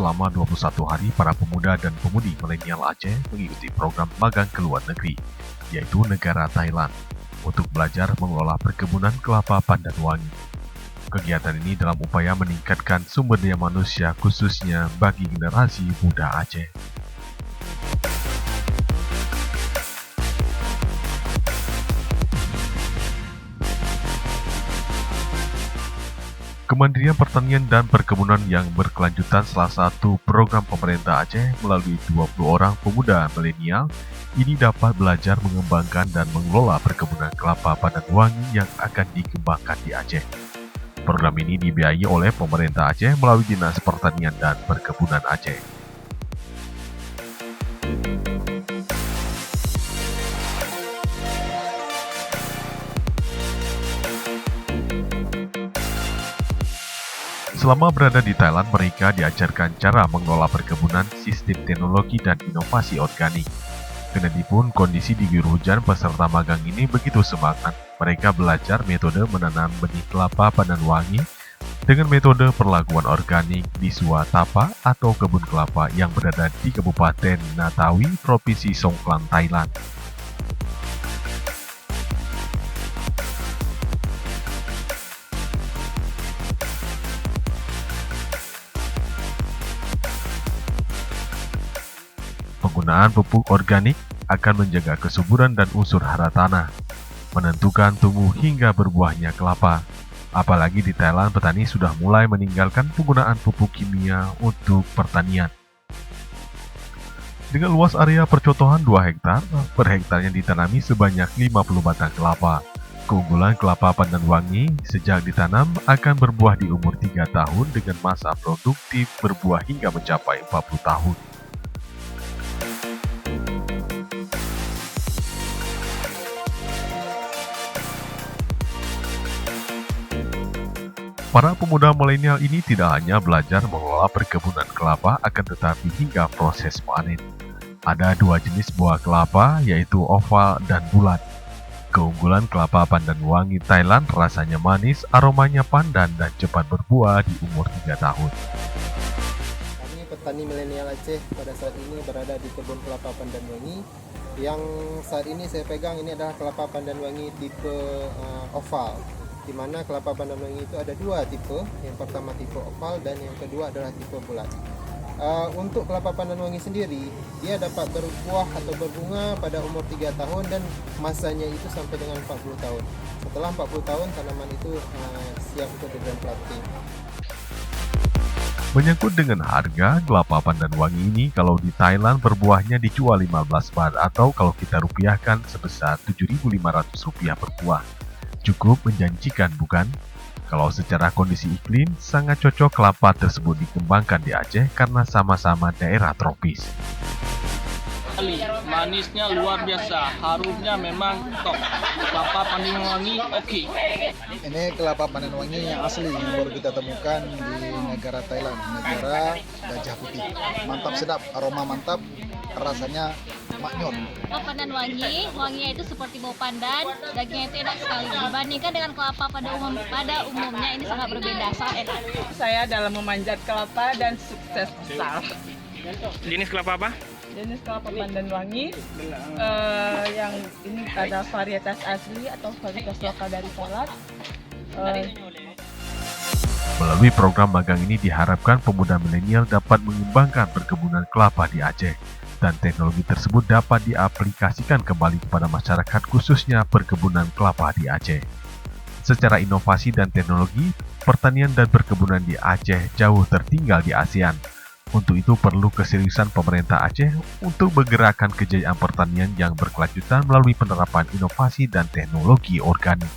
selama 21 hari para pemuda dan pemudi milenial Aceh mengikuti program magang ke luar negeri, yaitu negara Thailand, untuk belajar mengelola perkebunan kelapa pandan wangi. Kegiatan ini dalam upaya meningkatkan sumber daya manusia khususnya bagi generasi muda Aceh. Kemandirian Pertanian dan Perkebunan yang berkelanjutan salah satu program pemerintah Aceh melalui 20 orang pemuda milenial ini dapat belajar mengembangkan dan mengelola perkebunan kelapa pandan wangi yang akan dikembangkan di Aceh. Program ini dibiayai oleh pemerintah Aceh melalui Dinas Pertanian dan Perkebunan Aceh. Selama berada di Thailand, mereka diajarkan cara mengelola perkebunan, sistem teknologi, dan inovasi organik. Kendadipun kondisi diguyur hujan, peserta magang ini begitu semangat. Mereka belajar metode menanam benih kelapa pandan wangi dengan metode perlakuan organik di Sua Tapa atau kebun kelapa yang berada di Kabupaten Natawi, Provinsi Songkhla, Thailand. Penggunaan pupuk organik akan menjaga kesuburan dan unsur hara tanah, menentukan tumbuh hingga berbuahnya kelapa. Apalagi di Thailand, petani sudah mulai meninggalkan penggunaan pupuk kimia untuk pertanian. Dengan luas area percontohan 2 hektar, per hektarnya ditanami sebanyak 50 batang kelapa. Keunggulan kelapa pandan wangi sejak ditanam akan berbuah di umur 3 tahun dengan masa produktif berbuah hingga mencapai 40 tahun. Para pemuda milenial ini tidak hanya belajar mengelola perkebunan kelapa, akan tetapi hingga proses panen. Ada 2 jenis buah kelapa, yaitu oval dan bulat. Keunggulan kelapa pandan wangi Thailand rasanya manis, aromanya pandan, dan cepat berbuah di umur 3 tahun. Kami petani milenial Aceh pada saat ini berada di kebun kelapa pandan wangi. Yang saat ini saya pegang ini adalah kelapa pandan wangi tipe oval, di mana kelapa pandan wangi itu ada 2 tipe. Yang pertama tipe oval dan yang kedua adalah tipe bulat. Untuk kelapa pandan wangi sendiri, dia dapat berbuah atau berbunga pada umur 3 tahun dan masanya itu sampai dengan 40 tahun. Setelah 40 tahun, tanaman itu siap untuk diberikan planting. Menyangkut dengan harga, kelapa pandan wangi ini kalau di Thailand berbuahnya dijual 15 baht atau kalau kita rupiahkan sebesar 7.500 rupiah per buah. Cukup menjanjikan, bukan? Kalau secara kondisi iklim, sangat cocok kelapa tersebut dikembangkan di Aceh karena sama-sama daerah tropis. Manisnya luar biasa, harumnya memang top. Kelapa pandan wangi oke. Ini kelapa pandan wangi yang asli yang baru kita temukan di negara Thailand, negara Gajah Putih. Mantap, sedap, aroma mantap, rasanya maknyur. Kelapa pandan wangi, wanginya itu seperti bau pandan, dagingnya itu enak sekali. Dibandingkan dengan kelapa pada umumnya ini sangat berbeda, sangat enak. Saya dalam memanjat kelapa dan sukses besar. Jenis kelapa apa? Jenis kelapa pandan wangi, yang ini ada varietas asli atau varietas lokal dari Thailand. Melalui program magang ini diharapkan pemuda milenial dapat mengembangkan perkebunan kelapa di Aceh, dan teknologi tersebut dapat diaplikasikan kembali kepada masyarakat khususnya perkebunan kelapa di Aceh. Secara inovasi dan teknologi, pertanian dan perkebunan di Aceh jauh tertinggal di ASEAN. Untuk itu perlu keseriusan pemerintah Aceh untuk menggerakkan kejayaan pertanian yang berkelanjutan melalui penerapan inovasi dan teknologi organik.